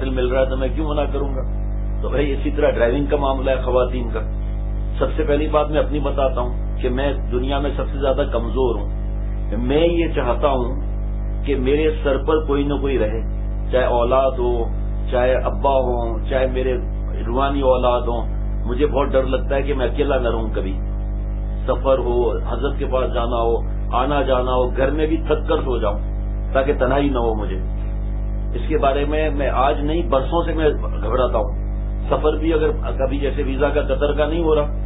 Hotel مل رہا ہے تو میں کیوں منع کروں گا؟ تو بھائی اسی طرح ڈرائیونگ کا معاملہ ہے خواتین کا. سب سے پہلی بات میں اپنی بتاتا ہوں کہ میں دنیا میں سب سے زیادہ کمزور ہوں. میں یہ چاہتا ہوں کہ میرے سر پر کوئی نہ کوئی رہے، چاہے اولاد ہو، چاہے ابا ہوں، چاہے میرے روحانی اولاد ہوں. مجھے بہت ڈر لگتا ہے کہ میں اکیلا نہ رہوں. کبھی سفر ہو، حضرت کے پاس جانا ہو، آنا جانا ہو، گھر میں بھی تھک کر سو جاؤں تاکہ تنہائی نہ ہو مجھے. اس کے بارے میں آج نہیں برسوں سے میں گھبراتا ہوں. سفر بھی اگر کبھی جیسے ویزا کا قطر کا نہیں ہو رہا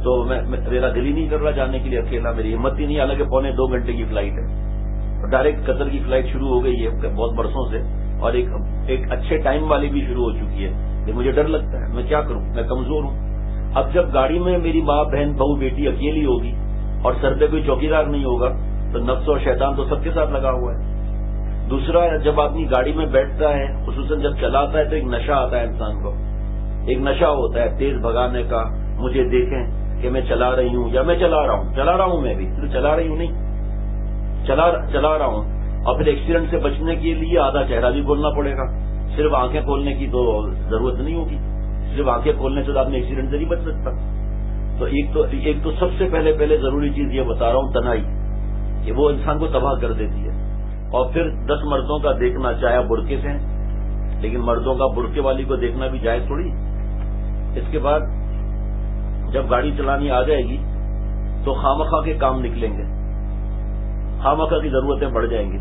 تو میرا دل ہی نہیں کر رہا جانے کے لیے اکیلا، میری ہمت ہی نہیں. حالانکہ 2.25 گھنٹے کی فلائٹ ہے، ڈائریکٹ قطر کی فلائٹ شروع ہو گئی ہے بہت برسوں سے، اور ایک اچھے ٹائم والی بھی شروع ہو چکی ہے. لیکن مجھے ڈر لگتا ہے، میں کیا کروں، میں کمزور ہوں. اب جب گاڑی میں میری ماں بہن بہو بیٹی اکیلی ہوگی اور سر پہ کوئی چوکیدار نہیں ہوگا تو نفس اور شیطان تو سب کے ساتھ لگا ہوا ہے. دوسرا، جب آدمی گاڑی میں بیٹھتا ہے خصوصاً جب چلاتا ہے تو ایک نشہ آتا ہے انسان کو، ایک نشہ ہوتا ہے تیز بھگانے کا. مجھے دیکھیں کہ میں چلا رہی ہوں یا میں چلا رہا ہوں میں بھی صرف چلا رہی ہوں نہیں، چلا رہا ہوں. اور پھر ایکسیڈنٹ سے بچنے کے لیے آدھا چہرہ بھی کھولنا پڑے گا. صرف آنکھیں کھولنے کی تو ضرورت نہیں ہوگی، صرف آنکھیں کھولنے سے تو آدمی ایکسیڈنٹ سے نہیں بچ سکتا. تو ایک تو سب سے پہلے ضروری چیز یہ بتا رہا ہوں، تنہائی، کہ وہ انسان کو تباہ کر دیتی ہے. اور پھر 10 مردوں کا دیکھنا، چاہے برقعے سے، لیکن مردوں کا برقعے والی کو دیکھنا بھی جائز تھوڑی. اس کے بعد جب گاڑی چلانی آ جائے گی تو خواہ کے کام نکلیں گے، خواہ کی ضرورتیں بڑھ جائیں گی.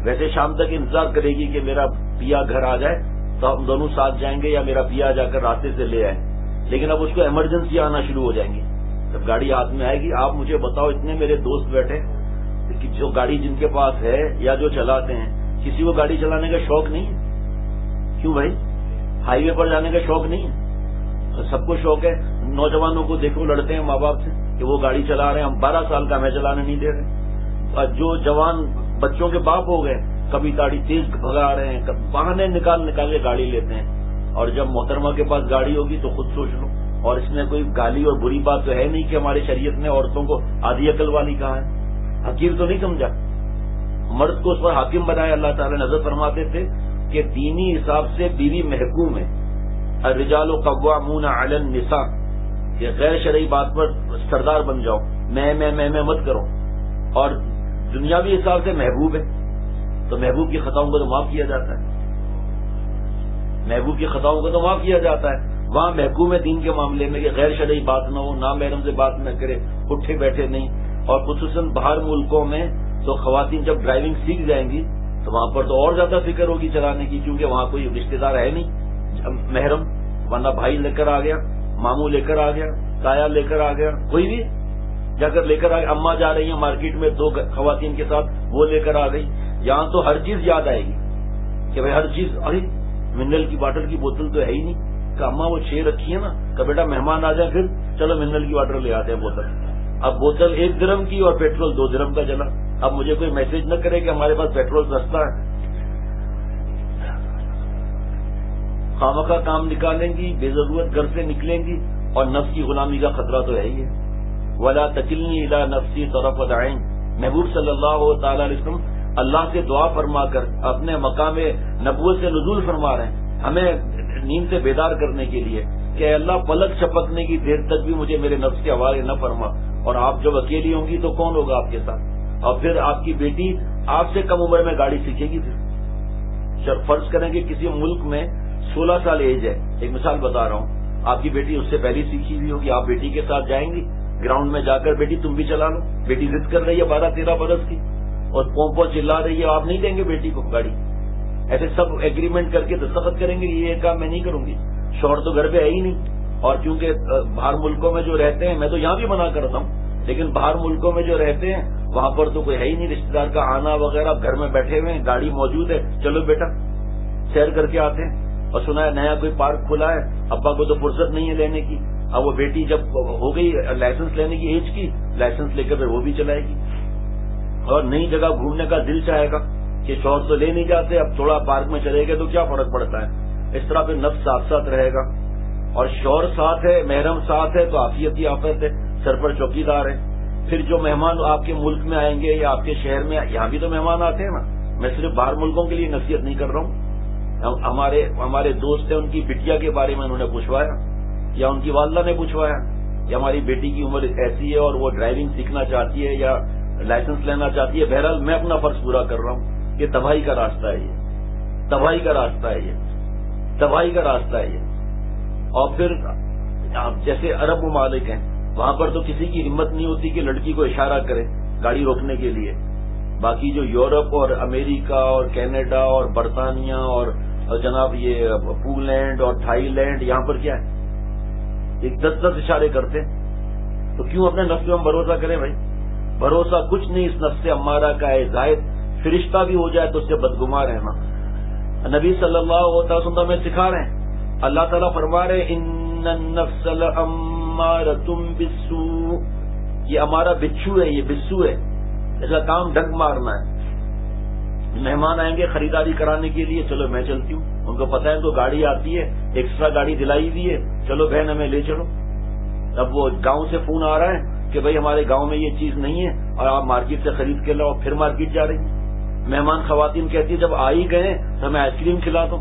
ویسے شام تک انتظار کرے گی کہ میرا پیا گھر آ جائے تو ہم دونوں ساتھ جائیں گے یا میرا پیا جا کر راستے سے لے آئے. لیکن اب اس کو ایمرجنسی آنا شروع ہو جائیں گی. جب گاڑی ہاتھ میں آئے گی، آپ مجھے بتاؤ، اتنے میرے دوست بیٹھے کہ جو گاڑی جن کے پاس ہے یا جو چلاتے ہیں، کسی کو گاڑی چلانے کا شوق نہیں ہے. کیوں بھائی؟ ہائی وے پر جانے کا شوق نہیں ہے؟ سب کو شوق ہے. نوجوانوں کو دیکھو لڑتے ہیں ماں باپ سے کہ وہ گاڑی چلا رہے ہیں، ہم 12 سال کا ہمیں چلانے نہیں دے رہے. جو جوان بچوں کے باپ ہو گئے، کبھی گاڑی تیز بھگا رہے ہیں، بہانے نکال کے گاڑی لیتے ہیں. اور جب محترمہ کے پاس گاڑی ہوگی تو خود سوچ لو. اور اس میں کوئی گالی اور بری بات تو ہے نہیں کہ ہماری شریعت نے عورتوں کو آدھی عقل والی کہا ہے. حقیر تو نہیں سمجھا. مرد کو اس پر حاکم بنایا. اللہ تعالی نظر فرماتے تھے کہ دینی حساب سے بیوی محکوم ہے. الرجال قوامون علی النساء، کہ غیر شرعی بات پر سردار بن جاؤ، میں مت کرو. اور دنیاوی حساب سے محبوب ہے تو محبوب کی خطاؤں کو تو معاف کیا جاتا ہے، محبوب کی خطاؤں کو تو معاف کیا جاتا ہے. وہاں محکوم ہے دین کے معاملے میں کہ غیر شرعی بات نہ ہو، نامحرم سے بات نہ کرے، اٹھے بیٹھے نہیں. اور خصوصاً باہر ملکوں میں تو خواتین جب ڈرائیونگ سیکھ جائیں گی تو وہاں پر تو اور زیادہ فکر ہوگی چلانے کی، کیونکہ وہاں کوئی رشتے دار ہے نہیں محرم، ورنہ بھائی لے کر آ گیا، ماموں لے کر آ گیا، تایا لے کر آ گیا، کوئی بھی جا کر لے کر آ گیا. اماں جا رہی ہیں مارکیٹ میں 2 خواتین کے ساتھ، وہ لے کر آ گئی. یہاں تو ہر چیز یاد آئے گی کہ بھائی ہر چیز، ارے منرل کی واٹر کی بوتل تو ہے ہی نہیں، کہ اماں وہ 6 رکھی ہے نا، کہ بیٹا مہمان آ جائے پھر چلو منرل کی واٹر لے آتے ہیں بوتل. اب بوتل 1 درہم کی اور پیٹرول 2 درہم کا چلا. اب مجھے کوئی میسج نہ کرے کہ ہمارے پاس پیٹرول سستا ہے. خامخواہ کام نکالیں گی، بے ضرورت گھر سے نکلیں گی، اور نفس کی غلامی کا خطرہ تو ہے ہی ہے. وَلَا تَكِلْنِي إِلَىٰ نَفْسِي طَرَفَتَ عَيْنٍ. محبوب صلی اللہ تعالی علیہ وسلم اللہ سے دعا فرما کر اپنے مقام نبوت سے نزول فرما رہے ہیں ہمیں نیند سے بیدار کرنے کے لیے کہ اے اللہ پلک چھپکنے کی دیر تک بھی مجھے میرے نفس کے حوالے نہ فرما. اور آپ جب اکیلی ہوں گی تو کون ہوگا آپ کے ساتھ؟ اور پھر آپ کی بیٹی آپ سے کم عمر میں گاڑی سیکھے گی. پھر فرض کریں کہ کسی ملک میں 16 سال ایج ہے، ایک مثال بتا رہا ہوں، آپ کی بیٹی اس سے پہلے سیکھی ہوئی ہوگی، آپ بیٹی کے ساتھ جائیں گی گراؤنڈ میں جا کر، بیٹی تم بھی چلا لو. بیٹی ضد کر رہی ہے 12-13 برس کی اور پوں چلا رہی ہے، آپ نہیں دیں گے بیٹی کو گاڑی. ایسے سب ایگریمنٹ کر کے دستخط کریں گے یہ کام میں نہیں کروں گی. شوہر تو گھر پہ ہے ہی نہیں. اور کیونکہ باہر ملکوں میں جو رہتے ہیں، میں تو یہاں بھی منع کرتا ہوں، لیکن باہر ملکوں میں جو رہتے ہیں وہاں پر تو کوئی ہے ہی نہیں رشتے دار کا آنا وغیرہ. گھر میں بیٹھے ہوئے ہیں، گاڑی موجود ہے، چلو بیٹا سیر کر کے آتے ہیں. اور سنا ہے نیا کوئی پارک کھلا ہے، ابا کو تو فرصت نہیں ہے لینے کی. اب وہ بیٹی جب ہو گئی لائسنس لینے کی ایج کی، لائسنس لے کر پھر وہ بھی چلائے گی. اور نئی جگہ گھومنے کا دل چاہے گا کہ شوہر تو لے نہیں جاتے، اب تھوڑا پارک میں چلے گئے تو کیا فرق پڑتا ہے. اس طرح پھر نفس ساتھ ساتھ رہے گا. اور شوہر ساتھ ہے، محرم ساتھ ہے تو عافیت ہی آفت ہے، سر پر چوکیدار ہے. پھر جو مہمان آپ کے ملک میں آئیں گے یا آپ کے شہر میں، یہاں بھی تو مہمان آتے ہیں نا. میں صرف باہر ملکوں کے لیے نصیحت نہیں کر رہا ہوں، ہمارے دوست ہیں ان کی بٹیا کے بارے میں انہوں نے پوچھوایا یا ان کی والدہ نے پوچھوایا کہ ہماری بیٹی کی عمر ایسی ہے اور وہ ڈرائیونگ سیکھنا چاہتی ہے یا لائسنس لینا چاہتی ہے. بہرحال میں اپنا فرض پورا کر رہا ہوں کہ تباہی کا راستہ ہے یہ، تباہی کا راستہ ہے یہ، تباہی کا راستہ ہے یہ. اور پھر جیسے عرب ممالک ہیں وہاں پر تو کسی کی ہمت نہیں ہوتی کہ لڑکی کو اشارہ کرے گاڑی روکنے کے لیے. باقی جو یورپ اور امریکہ اور کینیڈا اور برطانیہ اور جناب یہ پولینڈ اور تھائی لینڈ، یہاں پر کیا ہے، ایک 10 اشارے کرتے. تو کیوں اپنے نفس پہ ہم بھروسہ کریں بھائی؟ بھروسہ کچھ نہیں اس نفس امارہ کا ہے. زائد فرشتہ بھی ہو جائے تو اس سے بدگمار رہنا. نبی صلی اللہ علیہ وسلم میں سکھا رہے ہیں، اللہ تعالیٰ فرما رہے ان النفس لامارۃ بالسوء، یہ ہمارا بچھو ہے، یہ بسو ہے، اس کا کام ڈنک مارنا ہے. مہمان آئیں گے خریداری کرانے کے لیے، چلو میں چلتی ہوں، ان کو پتہ ہے ان کو گاڑی آتی ہے، ایکسٹرا گاڑی دلائی ہوئی ہے، چلو بہن ہمیں لے چلو. اب وہ گاؤں سے فون آ رہا ہے کہ بھائی ہمارے گاؤں میں یہ چیز نہیں ہے اور آپ مارکیٹ سے خرید کے لاؤ، پھر مارکیٹ جا رہی ہیں. مہمان خواتین کہتی ہے جب آ ہی گئے تو میں آئس کریم کھلا دوں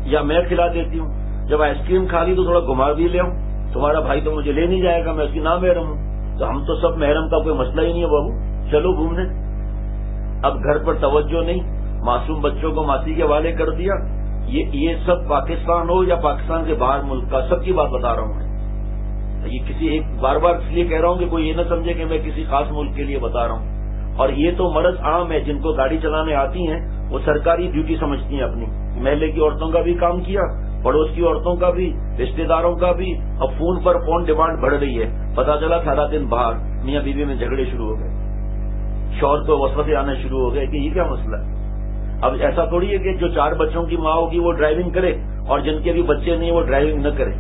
یا میں کھلا دیتی ہوں. جب آئس کریم کھا لی تو تھوڑا گھما بھی لے آؤں، تمہارا بھائی تو مجھے لے نہیں جائے گا، میں اس کی نہ محرم ہوں. تو ہم تو سب محرم کا کوئی مسئلہ ہی نہیں ہے بابو، چلو گھومنے. اب گھر پر توجہ نہیں، معصوم بچوں کو ماسی کے حوالے کر دیا. یہ سب پاکستان ہو یا پاکستان کے باہر ملک کا، سب کی بات بتا رہا ہوں میں. یہ کسی ایک بار بار اس لیے کہہ رہا ہوں کہ کوئی یہ نہ سمجھے کہ میں کسی خاص ملک کے لیے بتا رہا ہوں. اور یہ تو مرض عام ہے، جن کو گاڑی چلانے آتی ہیں وہ سرکاری ڈیوٹی سمجھتی ہیں اپنی. محلے کی عورتوں کا بھی کام کیا، پڑوس کی عورتوں کا بھی، رشتہ داروں کا بھی. اب فون پر فون ڈیمانڈ بڑھ رہی ہے، پتا چلا سارا دن باہر میاں بیوی میں جھگڑے شروع ہو گئے، شوہر کو وسوسے آنے شروع ہو گئے کہ یہ کیا مسئلہ ہے. اب ایسا تھوڑی ہے کہ جو 4 بچوں کی ماں ہوگی وہ ڈرائیونگ کرے اور جن کے بھی بچے نہیں وہ ڈرائیونگ نہ کرے.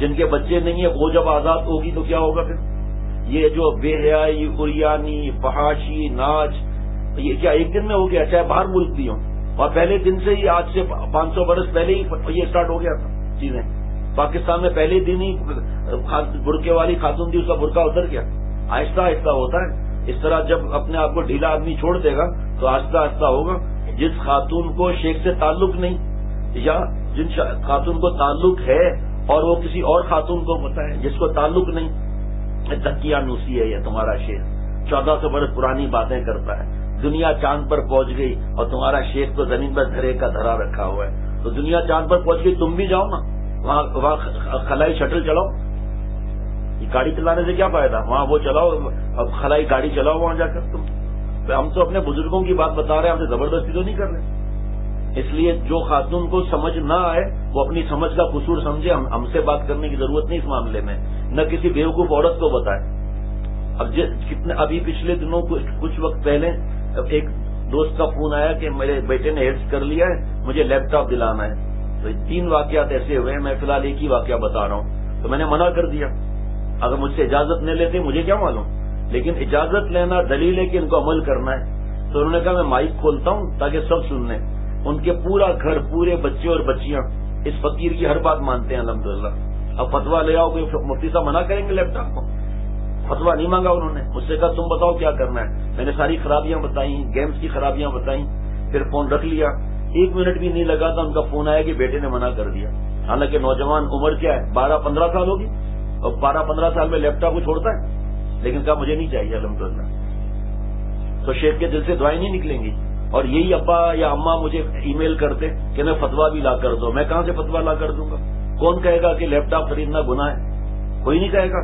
جن کے بچے نہیں ہیں وہ جب آزاد ہوگی تو کیا ہوگا پھر؟ یہ جو بے حیائی، عریانی، فحاشی، ناچ، یہ کیا ایک دن میں ہو گیا؟ چاہے باہر ملک بھی ہوں. اور پہلے دن سے ہی، آج سے 500 برس پہلے ہی یہ اسٹارٹ ہو گیا تھا چیزیں. پاکستان میں پہلے دن ہی برقعے والی خاتون تھی، اس کا برقع اتر گیا. آہستہ آہستہ ہوتا ہے. اس طرح جب اپنے آپ کو ڈھیلا آدمی چھوڑ دے گا تو آہستہ آہستہ ہوگا. جس خاتون کو شیخ سے تعلق نہیں یا جن خاتون کو تعلق ہے اور وہ کسی اور خاتون کو پتا ہے جس کو تعلق نہیں، تکیہ نوسی ہے یہ تمہارا شیخ، 1400 برس پرانی باتیں کرتا ہے. دنیا چاند پر پہنچ گئی اور تمہارا شیخ تو زمین پر دھرے کا دھرا رکھا ہوا ہے. تو دنیا چاند پر پہنچ گئی، تم بھی جاؤ نا وہاں خلائی شٹل چلاؤ. یہ گاڑی چلانے سے کیا فائدہ؟ وہاں وہ چلاؤ، اب خلائی گاڑی چلاؤ وہاں جا کر. تم ہم تو اپنے بزرگوں کی بات بتا رہے ہیں، ہم سے زبردستی تو نہیں کر رہے. اس لیے جو خاتون کو سمجھ نہ آئے وہ اپنی سمجھ کا قصور سمجھے. ہم سے بات کرنے کی ضرورت نہیں اس معاملے میں، نہ کسی بیوقوف عورت کو بتائے. اب کتنے ابھی پچھلے دنوں کچھ وقت پہلے ایک دوست کا فون آیا کہ میرے بیٹے نے ایڈس کر لیا ہے، مجھے لیپ ٹاپ دلانا ہے. تو 3 واقعات ایسے ہوئے ہیں، میں فی الحال ایک ہی واقعہ بتا رہا ہوں. تو میں نے منع کر دیا. اگر مجھ سے اجازت نہیں لیتے مجھے کیا معلوم، لیکن اجازت لینا دلیل ہے کہ ان کو عمل کرنا ہے. تو انہوں نے کہا میں مائک کھولتا ہوں تاکہ سب سن لیں. ان کے پورا گھر، پورے بچے اور بچیاں اس فقیر کی ہر بات مانتے ہیں الحمدللہ. اب فتوا لے آؤ، مفتی صاحب منع کریں گے لیپ ٹاپ کو؟ فتوا نہیں مانگا انہوں نے. مجھ سے کہا تم بتاؤ کیا کرنا ہے. میں نے ساری خرابیاں بتائیں، گیمز کی خرابیاں بتائیں، پھر فون رکھ لیا. 1 منٹ بھی نہیں لگا تھا ان کا فون آیا کہ بیٹے نے منع کر دیا. حالانکہ نوجوان عمر کیا ہے، 12-15 سال ہوگی، اور 12-15 سال میں لیپ ٹاپ کو چھوڑتا ہے. لیکن کہا مجھے نہیں چاہیے الحمدللہ. تو شیخ کے دل سے دعائیں نہیں نکلیں گی. اور یہی ابا یا اماں مجھے ای میل کرتے کہ میں فتوا بھی لا کر دو. میں کہاں سے فتوا لا کر دوں گا؟ کون کہے گا کہ لیپ ٹاپ خریدنا گناہ ہے؟ کوئی نہیں کہے گا.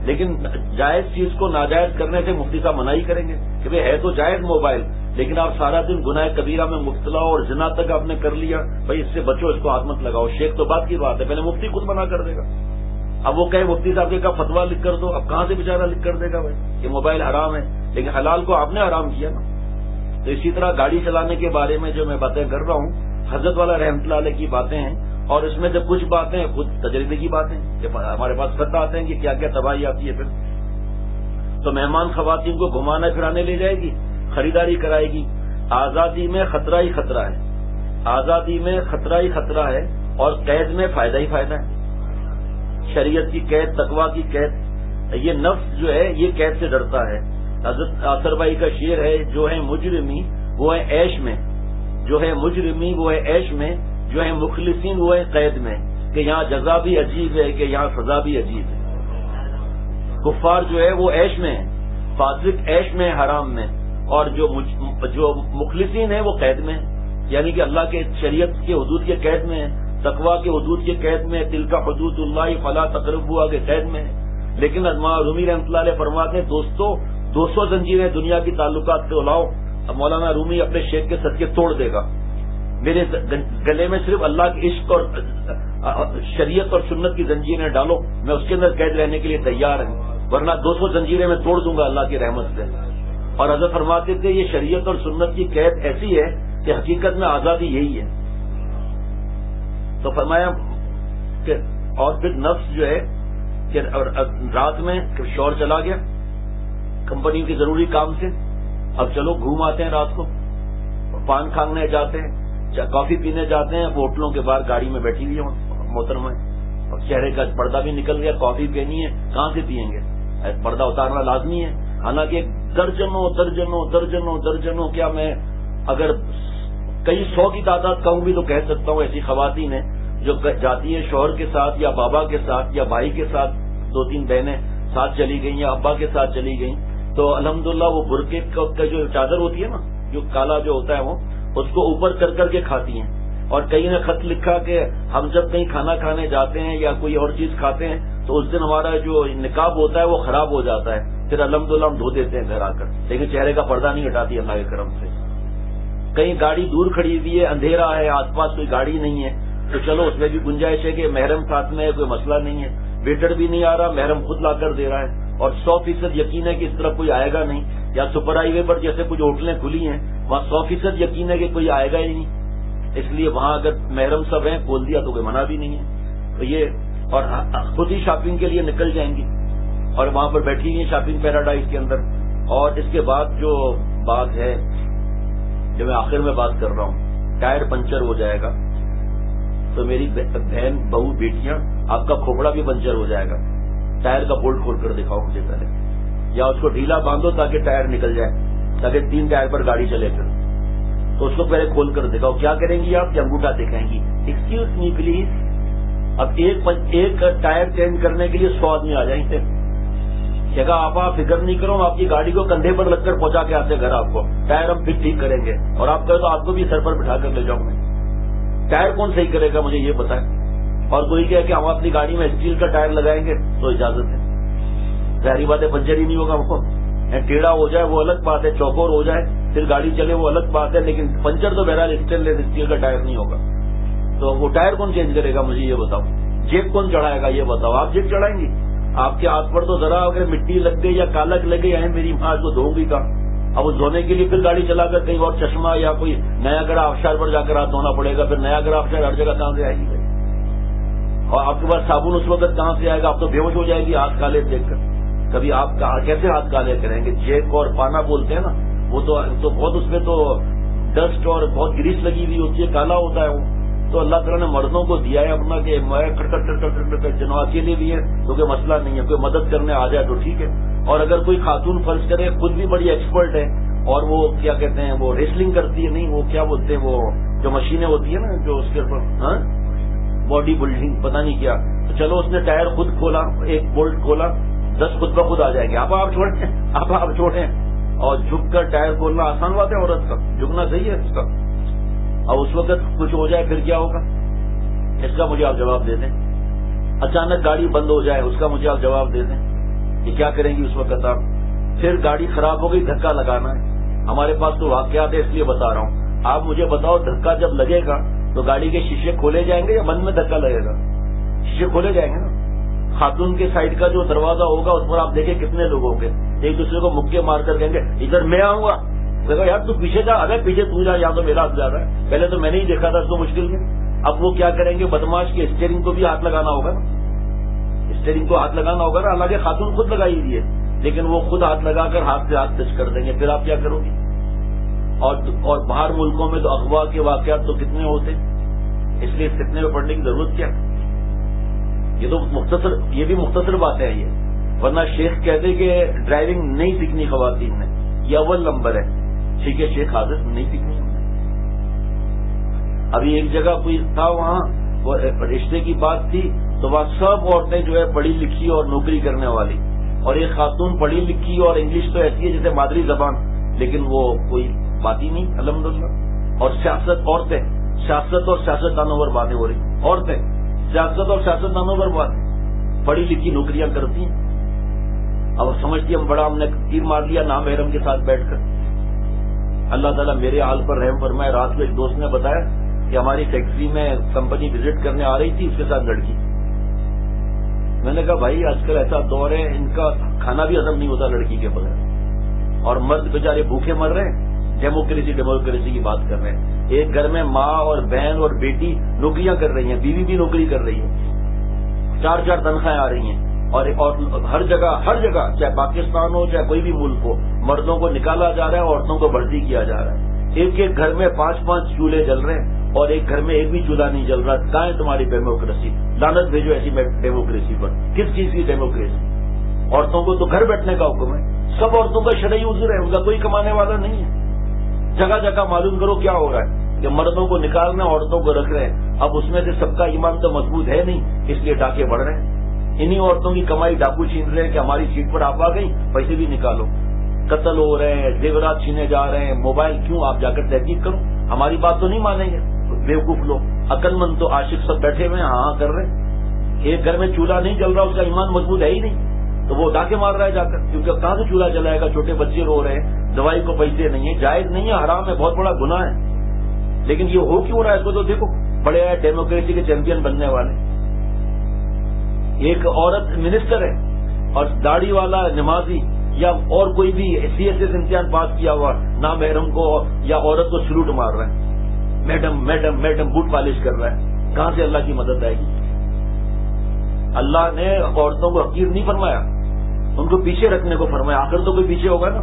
لیکن جائز چیز کو ناجائز کرنے سے مفتی صاحب منع ہی کریں گے کہ بھائی ہے تو جائز موبائل، لیکن آپ سارا دن گناہ کبیرہ میں مبتلا اور زنا تک آپ نے کر لیا، بھائی اس سے بچو، اس کو ہاتھ مت لگاؤ. شیخ تو بات کی بات ہے، پہلے مفتی خود منع کر دے گا. اب وہ کہے مفتی صاحب کے کہا فتوا لکھ کر دو، اب کہاں سے بیچارہ لکھ کر دے گا بھائی کہ موبائل حرام ہے؟ لیکن حلال کو آپ نے حرام کیا نا. تو اسی طرح گاڑی چلانے کے بارے میں جو میں باتیں کر رہا ہوں، حضرت والا رحمۃ اللہ علیہ کی باتیں ہیں. اور اس میں جب کچھ باتیں خود تجربے کی باتیں کہ ہمارے پاس خط آتے ہیں کہ کیا کیا تباہی آتی ہے. پھر تو مہمان خواتین کو گھمانے پھرانے لے جائے گی، خریداری کرائے گی. آزادی میں خطرہ ہی خطرہ ہے، آزادی میں خطرہ ہی خطرہ ہے، اور قید میں فائدہ ہی فائدہ ہے. شریعت کی قید، تقویٰ کی قید. یہ نفس جو ہے یہ قید سے ڈرتا ہے. حضرت آصر بھائی کا شعر ہے، جو ہے مجرمی وہ ہے عیش میں، جو ہے مجرمی وہ ہے عیش میں، جو ہیں مخلصین وہ ہیں قید میں، کہ یہاں جزا بھی عجیب ہے کہ یہاں سزا بھی عجیب ہے. کفار جو ہے وہ عیش میں ہے، فاسق عیش میں حرام میں، اور جو مخلصین ہیں وہ قید میں، یعنی کہ اللہ کے شریعت کے حدود کے قید میں ہے، تقویٰ کے حدود کے قید میں، تلک حدود اللہ فلا تقربوها کے قید میں ہے. لیکن علامہ رومی رحمۃ اللہ علیہ فرماتے ہیں دوستو 200 زنجیریں دنیا کی تعلقات سے الاؤ، مولانا رومی اپنے شیخ کے صدقے توڑ دے گا. میرے گلے میں صرف اللہ کے عشق اور شریعت اور سنت کی زنجیریں ڈالو، میں اس کے اندر قید رہنے کے لیے تیار ہوں، ورنہ 200 زنجیریں میں توڑ دوں گا اللہ کی رحمت سے. اور حضرت فرماتے تھے یہ شریعت اور سنت کی قید ایسی ہے کہ حقیقت میں آزادی یہی ہے. تو فرمایا کہ اور پھر نفس جو ہے کہ رات میں شور چلا گیا کمپنی کے ضروری کام سے، اب چلو گھوم آتے ہیں، رات کو پان کھانے جاتے ہیں، کافی پینے جاتے ہیں، ہوٹلوں کے باہر گاڑی میں بیٹھی ہوئی ہیں محترمہ، اور چہرے کا پردہ بھی نکل گیا، کافی پینی ہے، کہاں سے پئیں گے؟ پردہ اتارنا لازمی ہے. حالانکہ درجنوں درجنوں درجنوں درجنوں کیا میں اگر کئی 100 کی تعداد کہوں بھی تو کہہ سکتا ہوں ایسی خواتین ہیں جو جاتی ہیں شوہر کے ساتھ یا بابا کے ساتھ یا بھائی کے ساتھ، 2-3 بہنیں ساتھ چلی گئیں یا ابا کے ساتھ چلی گئیں، تو الحمدللہ وہ برقعے کا جو چادر ہوتی ہے نا، جو کالا جو ہوتا ہے وہ اس کو اوپر کر کے کھاتی ہیں. اور کئی نے خط لکھا کہ ہم جب کہیں کھانا کھانے جاتے ہیں یا کوئی اور چیز کھاتے ہیں تو اس دن ہمارا جو نقاب ہوتا ہے وہ خراب ہو جاتا ہے، پھر الحمدللہ ہم دھو دیتے ہیں گھر آ کر، لیکن چہرے کا پردہ نہیں ہٹاتی اللہ کے کرم سے. کہیں گاڑی دور کھڑی ہوئی ہے، اندھیرا ہے، آس پاس کوئی گاڑی نہیں ہے، تو چلو اس میں بھی گنجائش ہے کہ محرم ساتھ میں ہے، کوئی مسئلہ نہیں ہے، ویٹر بھی نہیں آ رہا، محرم خود لا کر دے رہا ہے، اور 100% یقین ہے کہ اس طرف کوئی آئے گا نہیں. یا سپر ہائی وے پر جیسے کچھ ہوٹلیں کھلی ہیں وہاں 100% یقین ہے کہ کوئی آئے گا ہی نہیں، اس لیے وہاں اگر محرم سب ہیں کھول دیا تو کوئی منع بھی نہیں ہے. تو یہ اور خود ہی شاپنگ کے لیے نکل جائیں گی اور وہاں پر بیٹھی ہوئی ہیں شاپنگ پیراڈائز کے اندر. اور اس کے بعد جو بات ہے جو میں آخر میں بات کر رہا ہوں، ٹائر پنچر ہو جائے گا تو میری بہن بہو بیٹیاں آپ کا کھوپڑا بھی پنچر ہو جائے گا، ٹائر کا بولٹ کھول کر دکھاؤ مجھے پہلے، یا اس کو ڈھیلا باندھو تاکہ ٹائر نکل جائے، تاکہ 3 ٹائر پر گاڑی چلے پھر، تو اس کو پہلے کھول کر دکھاؤ. کیا کریں گی آپ کہ انگوٹھا دکھائیں گی، ایکسکیوز می پلیز. اب ایک ٹائر چینج کرنے کے لیے 100 آدمی آ جائیں گے. کہا آپ فکر نہیں کرو، آپ کی گاڑی کو کندھے پر رکھ کر پہنچا کے آتے گھر، آپ کو ٹائر ہم پھر ٹھیک کریں گے، اور آپ کہو تو آپ کو بھی سر پر بٹھا کر لے جاؤں میں. ٹائر کون صحیح کرے گا مجھے یہ بتائیں. اور کوئی کہے کہ ہم اپنی گاڑی میں اسٹیل کا ٹائر لگائیں گے تو اجازت ہے، ظاہری بات ہے پنچر ہی نہیں ہوگا. وہ ٹیڑھا ہو جائے وہ الگ بات ہے، چوکور ہو جائے پھر گاڑی چلے وہ الگ بات ہے، لیکن پنچر تو بہرحال اسٹیل کا ٹائر نہیں ہوگا. تو وہ ٹائر کون چینج کرے گا مجھے یہ بتاؤ. جیب کون چڑھائے گا یہ بتاؤ. آپ جیب چڑھائیں گی؟ آپ کے ہاتھ پر تو ذرا اگر مٹی لگ گئی یا کالک لگ گئی ہے میری ماں کو دھوؤں گی کہاں. اب اس دھونے کے لیے پھر گاڑی چلا کر کہیں اور چشمہ یا کوئی نیا گڑا آبشار پر جا کر ہاتھ دھونا پڑے گا، پھر نیا گڑا آبشار ہر جگہ کہاں سے آئے گی؟ اور آپ کے پاس صابن اس وقت کہاں سے آئے گا؟ آپ تو بے ہوش ہو جائے گی ہاتھ کالے دیکھ کر. کبھی آپ کیسے ہاتھ کالے کریں گے؟ جیک اور پانا بولتے ہیں نا، وہ تو بہت اس میں تو ڈسٹ اور بہت گریس لگی ہوئی ہوتی ہے، کالا ہوتا ہے وہ. تو اللہ تعالیٰ نے مردوں کو دیا ہے اپنا کہ میں جنوں اکیلے بھی ہے تو کوئی مسئلہ نہیں ہے، کوئی مدد کرنے آ جائے تو ٹھیک ہے. اور اگر کوئی خاتون فرض کرے خود بھی بڑی ایکسپرٹ ہے اور وہ کیا کہتے ہیں وہ ریسلنگ کرتی ہے، نہیں وہ کیا بولتے ہیں وہ جو مشینیں ہوتی ہیں نا جو اس کے اوپر باڈی بلڈنگ پتہ نہیں کیا، تو چلو اس نے ٹائر خود کھولا، ایک بولٹ کھولا، 10 خود بخود آ جائیں گے. آپ چھوڑیں اور جھک کر ٹائر کھولنا آسان بات ہے عورت کا، جھکنا صحیح ہے اس کا. اور اس وقت کچھ ہو جائے پھر کیا ہوگا اس کا مجھے آپ جواب دے دیں. اچانک گاڑی بند ہو جائے اس کا مجھے آپ جواب دے دیں کہ کیا کریں گی اس وقت آپ. پھر گاڑی خراب ہو گئی، دھکا لگانا ہے. ہمارے پاس تو واقعات ہے اس لیے بتا رہا ہوں. آپ مجھے بتاؤ دھکا جب لگے گا تو گاڑی کے شیشے کھولے جائیں گے یا بند میں دھکا لگے گا؟ شیشے کھولے جائیں گے نا. خاتون کے سائڈ کا جو دروازہ ہوگا اس پر آپ دیکھیں کتنے لوگ ہوں گے، ایک دوسرے کو مکے مار کر کہیں گے ادھر میں آؤں گا. دیکھو یار تو پیچھے جا، اگر پیچھے تو جا، یا تو میرا ہاتھ جا رہا ہے. پہلے تو میں نے ہی دیکھا تھا اس کو مشکل میں. اب وہ کیا کریں گے بدماش کے اسٹیئرنگ کو بھی ہاتھ لگانا ہوگا نا، اسٹیئرنگ کو ہاتھ لگانا ہوگا نا. حالانکہ خاتون خود لگائی ہوئی ہے لیکن وہ خود ہاتھ لگا کر ہاتھ سے ہاتھ ٹچ کر دیں گے. پھر آپ کیا کرو گی؟ اور باہر ملکوں میں تو اغوا کے واقعات تو کتنے ہوتے ہیں، اس لیے فتنے میں پڑھنے کی ضرورت کیا؟ یہ تو یہ بھی مختصر بات ہے یہ. ورنہ شیخ کہتے کہ ڈرائیونگ نہیں سیکھنی خواتین نے، یہ اول نمبر ہے. ٹھیک ہے شیخ حاضر نہیں سیکھنی. ابھی ایک جگہ کوئی تھا, وہاں وہ رشتے کی بات تھی, تو وہاں سب عورتیں جو ہے پڑھی لکھی اور نوکری کرنے والی, اور ایک خاتون پڑھی لکھی اور انگلش تو ایسی ہے جیسے مادری زبان, لیکن وہ کوئی بات ہی نہیں الحمدللہ. اور سیاست, عورتیں سیاست اور سیاستدانوں پر باتیں ہو رہی, عورتیں سیاست اور سیاستدانوں پر باتیں, پڑھی لکھی نوکریاں کرتی ہیں. اب سمجھتی ہم بڑا, ہم نے تیر مار لیا نامحرم کے ساتھ بیٹھ کر. اللہ تعالیٰ میرے حال پر رحم فرمائے. رات کو ایک دوست نے بتایا کہ ہماری فیکٹری میں کمپنی وزٹ کرنے آ رہی تھی, اس کے ساتھ لڑکی. میں نے کہا بھائی آج کل ایسا دور ہے, ان کا کھانا بھی ہضم نہیں ہوتا لڑکی کے بغیر, اور مرد بیچارے بھوکے مر رہے ہیں. ڈیموکریسی کی بات کر رہے ہیں. ایک گھر میں ماں اور بہن اور بیٹی نوکریاں کر رہی ہیں, بیوی بھی نوکری کر رہی ہے, 4 تنخواہیں آ رہی ہیں, اور ہر جگہ چاہے پاکستان ہو چاہے کوئی بھی ملک ہو, مردوں کو نکالا جا رہا ہے, عورتوں کو بھرتی کیا جا رہا ہے. ایک گھر میں 5 چولہے جل رہے ہیں, اور ایک گھر میں ایک بھی چولہا نہیں جل رہا. کہاں ہے تمہاری ڈیموکریسی؟ لعنت بھیجو ایسی ڈیموکریسی پر. کس چیز کی ڈیموکریسی؟ عورتوں کو تو گھر بیٹھنے کا حکم ہے. سب عورتوں کا شرعی عذر ہے, ان کا کوئی کمانے والا نہیں ہے. جگہ جگہ معلوم کرو کیا ہو رہا ہے کہ مردوں کو نکالنا, عورتوں کو رکھ رہے ہیں. اب اس میں سے سب کا ایمان تو مضبوط ہے نہیں, اس لیے ڈاکے بڑھ رہے ہیں. انہی عورتوں کی کمائی ڈاکو چھین رہے ہیں کہ ہماری سیٹ پر آپ آ گئی, پیسے بھی نکالو. قتل ہو رہے ہیں, زیورات چھینے جا رہے ہیں, موبائل کیوں, آپ جا کر تحقیق کرو. ہماری بات تو نہیں مانیں گے بیوقوف لوگ. عقل مند تو عاشق سب بیٹھے ہوئے ہیں, ہاں کر رہے ہیں. ایک گھر میں چولہا نہیں جل رہا, اس کا ایمان مضبوط ہے ہی نہیں, تو وہ ڈاکے مار رہا ہے جا کر. کیونکہ کہاں سے چولہا جلائے گا؟ چھوٹے بچے رو رہے ہیں, دوائی کو پیسے نہیں ہے, جائز نہیں ہے, حرام ہے, بہت بڑا گناہ ہے. لیکن یہ ہو کیوں رہا ہے؟ اس کو تو دیکھو, بڑے ہیں ڈیموکریسی کے چیمپئن بننے والے. ایک عورت منسٹر ہے اور داڑھی والا نمازی یا اور کوئی بھی CSS امتحان پاس کیا ہوا نامحرم کو یا عورت کو سلوٹ مار رہا ہے, madam madam madam boot polish کر رہا ہے. کہاں سے اللہ کی مدد آئے گی؟ اللہ نے عورتوں کو حقیر نہیں فرمایا, ان کو پیچھے رکھنے کو فرمایا. آخر تو کوئی پیچھے ہوگا نا.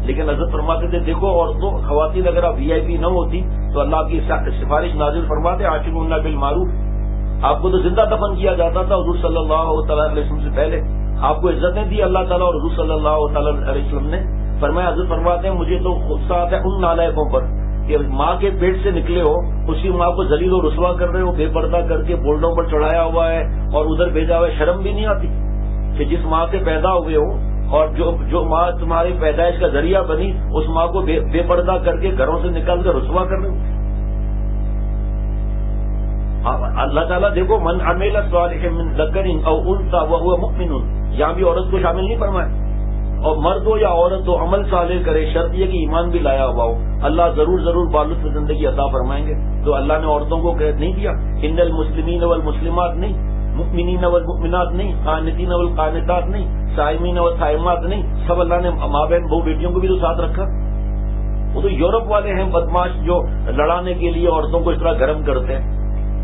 لیکن حضرت فرماتے تھے دیکھو عورتوں خواتین اگر آپ VIP نہ ہوتی تو اللہ کی سفارش نازل فرماتے عاشرون بالمعروف. آپ کو تو زندہ دفن کیا جاتا تھا. حضور صلی اللہ تعالیٰ علیہ وسلم سے پہلے آپ کو عزتیں دی اللہ تعالیٰ, اور حضور صلی اللہ تعالیٰ علیہ وسلم نے فرمایا. حضرت فرماتے ہیں مجھے تو غصہ آتا ہے ان نالائقوں پر کہ ماں کے پیٹ سے نکلے ہو, اسی ماں کو ذلیل و رسوا کر رہے ہو, بے پردہ کر کے بولڈوں پر چڑھایا ہوا ہے اور ادھر بھیجا ہوا ہے. شرم بھی نہیں آتی کہ جس ماں سے پیدا ہوئے ہو اور جو ماں تمہاری پیدائش کا ذریعہ بنی, اس ماں کو بے پردہ کر کے گھروں سے نکال کر رسوا کر رہے ہو. اللہ تعالیٰ دیکھو من عمل صالحا من ذکر او انثى وهو مؤمن, یہاں بھی عورت کو شامل نہیں فرمایا. اور مرد ہو یا عورت ہو عمل صالح کرے, شرط یہ کہ ایمان بھی لایا ہوا ہو. اللہ ضرور باللطف زندگی عطا فرمائیں گے. تو اللہ نے عورتوں کو قید نہیں کیا, ان المسلمین والمسلمات نہیں, مؤمنین والمؤمنات نہیں, قانتین والقانتات نہیں, صائمین والصائمات نہیں. سب اللہ نے ماں بہن بہو بیٹیوں کو بھی تو ساتھ رکھا. وہ تو یورپ والے ہیں بدماش جو لڑانے کے لیے عورتوں کو اس طرح گرم کرتے ہیں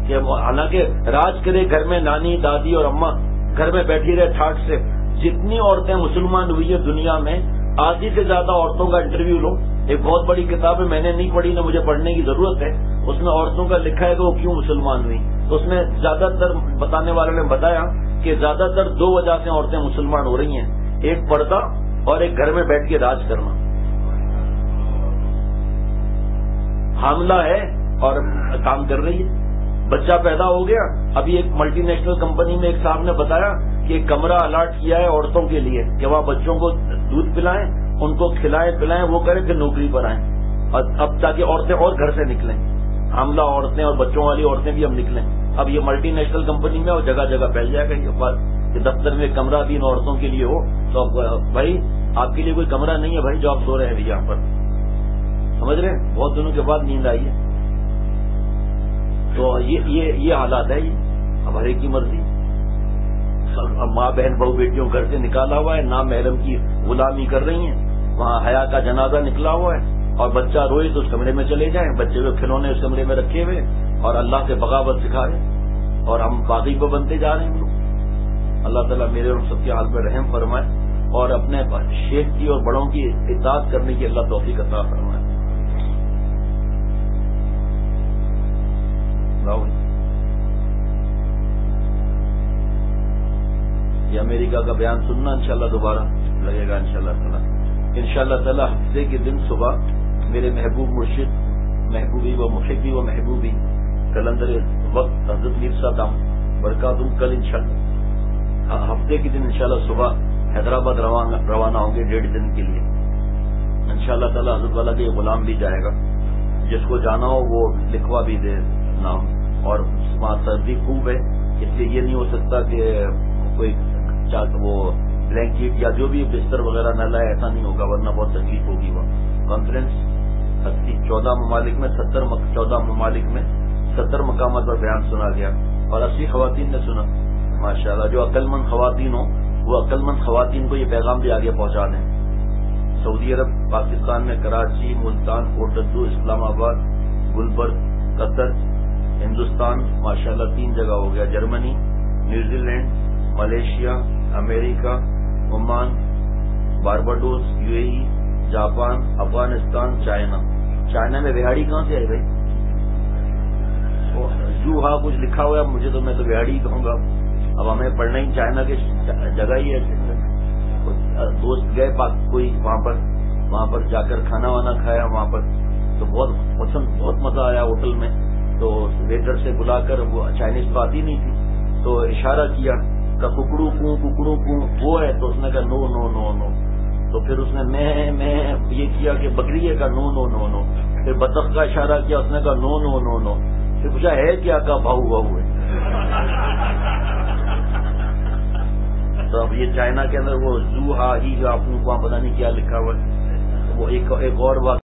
کہ حالانکہ راج کرے گھر میں نانی دادی اور اماں, گھر میں بیٹھی رہے ٹھاٹ سے. جتنی عورتیں مسلمان ہوئی ہیں دنیا میں, آدھی سے زیادہ عورتوں کا انٹرویو لو. ایک بہت بڑی کتاب ہے, میں نے نہیں پڑھی, نہ مجھے پڑھنے کی ضرورت ہے. اس میں عورتوں کا لکھا ہے کہ وہ کیوں مسلمان ہوئی. تو اس میں زیادہ تر بتانے والوں نے بتایا کہ زیادہ تر 2 وجہ سے عورتیں مسلمان ہو رہی ہیں. ایک پردہ اور ایک گھر میں بیٹھ کے راج کرنا. حاملہ ہے اور کام کر رہی ہے, بچہ پیدا ہو گیا. ابھی ایک ملٹی نیشنل کمپنی میں ایک صاحب نے بتایا کہ ایک کمرہ الاٹ کیا ہے عورتوں کے لیے کہ وہاں بچوں کو دودھ پلائیں, ان کو کھلائیں پلائیں, وہ کریں پھر نوکری پر آئیں, اور اب تاکہ عورتیں اور گھر سے نکلیں, حاملہ عورتیں اور بچوں والی عورتیں بھی اب نکلیں. اب یہ ملٹی نیشنل کمپنی میں اور جگہ جگہ پھیل جائے گا یہ بات کہ دفتر میں کمرہ بھی ان عورتوں کے لیے ہو. تو اب بھائی آپ کے لیے کوئی کمرہ نہیں ہے بھائی جو آپ سو رہے ہیں یہاں پر, سمجھ رہے ہیں؟ بہت دنوں کے بعد نیند آئی ہے. تو یہ حالات ہے. یہ اب ہر ایک کی مرضی. ماں بہن بہو بیٹیوں گھر سے نکالا ہوا ہے, نامحرم کی غلامی کر رہی ہیں. وہاں حیا کا جنازہ نکلا ہوا ہے, اور بچہ روئے تو اس کمرے میں چلے جائیں, بچے کو کھلونے اس کمرے میں رکھے ہوئے, اور اللہ سے بغاوت سکھا رہے ہیں, اور ہم باغی کو بنتے جا رہے ہیں لوگ. اللہ تعالیٰ میرے اور سب کے حال پر رحم فرمائے, اور اپنے شیخ کی اور بڑوں کی اطاعت کرنے کی اللہ توفیق عطا فرمائے. یہ امریکہ کا بیان سننا انشاءاللہ دوبارہ لگے گا انشاءاللہ تعالیٰ. انشاءاللہ تعالیٰ ہفتے کے دن صبح میرے محبوب مرشد محبوبی و محبی و محبوبی کلندر وقت حضرت میر صاحب برکاتہم کل انشاءاللہ ہفتے کے دن انشاءاللہ صبح حیدرآباد روانہ ہوں گے 1.5 دن کے لیے انشاءاللہ تعالی. حضرت والا کے غلام بھی جائے گا, جس کو جانا ہو وہ لکھوا بھی دے نام. اور وہاں سردی خوب ہے, اس لیے یہ نہیں ہو سکتا کہ کوئی وہ بلینکٹ یا جو بھی بستر وغیرہ نہ لائے, ایسا نہیں ہوگا, ورنہ بہت تکلیف ہوگی. وہاں کانفرنس 14 ممالک میں 14 ممالک میں 70 مقامات پر بیان سنا گیا اور 80 خواتین نے سنا ماشاءاللہ. جو عقل مند خواتین ہوں وہ عقل مند خواتین کو یہ پیغام بھی آگے پہنچا دیں. سعودی عرب, پاکستان میں کراچی, ملتان, کوٹدو, اسلام آباد, گلبرگ, قطر, ہندوستان ماشاءاللہ 3 جگہ ہو گیا, جرمنی, نیوزی لینڈ, ملیشیا, امریکہ, Oman, Barbados, UAE, Japan, Afghanistan, China میں بہاڑی کہاں سے آئی بھائی؟ جو ہاں کچھ لکھا ہوا ہے, مجھے تو میں تو بہاڑی کہوں گا. اب ہمیں پڑھنا ہی چائنا کی جگہ ہی ہے. دوست گئے کوئی وہاں پر جا کر کھانا وانا کھایا وہاں پر, تو بہت مزہ آیا ہوٹل میں. تو ویٹر سے بلا کر, وہ چائنیز تو آتی نہیں تھی, تو اشارہ کیا کہ ککڑو کو وہ ہے, تو اس نے کہا نو نو نو نو. تو پھر اس نے میں یہ کیا کہ بکری ہے, کا نو نو نو نو. پھر بطخ کا اشارہ کیا, اس نے کہا نو نو نو نو. پھر پوچھا ہے کیا, کہا بہو ہے. تو اب یہ چائنا کے اندر وہ زو ہا ہی جو آپ کو وہاں پتہ نہیں کیا لکھا ہوا ہے, وہ ایک اور بات